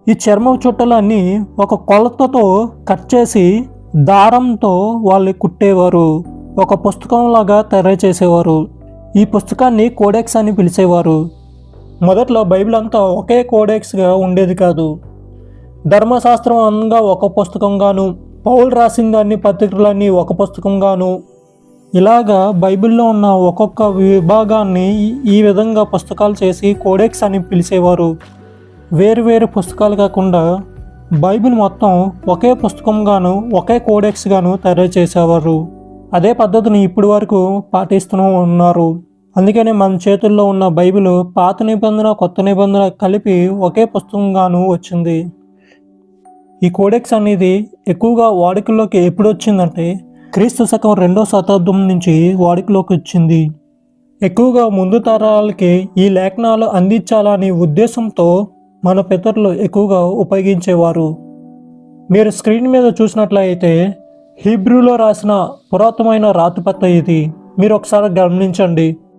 ఈ చర్మం చుట్టలన్నీ ఒక కొలతతో కట్ చేసి దారంతో వాళ్ళు కుట్టేవారు. ఒక పుస్తకంలాగా తయారు చేసేవారు. ఈ పుస్తకాన్ని కోడెక్స్ అని పిలిచేవారు. మొదట్లో బైబిల్ అంతా ఒకే కోడెక్స్గా ఉండేది కాదు. ధర్మశాస్త్రం అనగా ఒక పుస్తకంగాను, పౌలు రాసిన దాన్ని పత్రికలన్నీ ఒక పుస్తకంగాను, ఇలాగా బైబిల్లో ఉన్న ఒక్కొక్క విభాగాన్ని ఈ విధంగా పుస్తకాలు చేసి కోడెక్స్ అని పిలిచేవారు. వేరు పుస్తకాలు కాకుండా బైబిల్ మొత్తం ఒకే పుస్తకంగాను, ఒకే కోడెక్స్గాను తయారు చేసేవారు. అదే పద్ధతిని ఇప్పటి వరకు పాటిస్తూ ఉన్నారు. అందుకనే మన చేతుల్లో ఉన్న బైబిల్ పాత నిబంధన, కొత్త నిబంధన కలిపి ఒకే పుస్తకంగాను వచ్చింది. ఈ కోడెక్స్ అనేది ఎక్కువగా వాడుకలోకి ఎప్పుడు వచ్చిందంటే క్రీస్తు శకం 2వ శతాబ్దం నుంచి వాడుకలోకి వచ్చింది. ఎక్కువగా ముందు తరాలకి ఈ లేఖనాలు అందించాలనే ఉద్దేశంతో మన పితరులు ఎక్కువగా ఉపయోగించేవారు. మీరు స్క్రీన్ మీద చూసినట్లయితే హీబ్రూలో రాసిన పురాతనమైన రాతిపత్ర ఇది. మీరు ఒకసారి గమనించండి.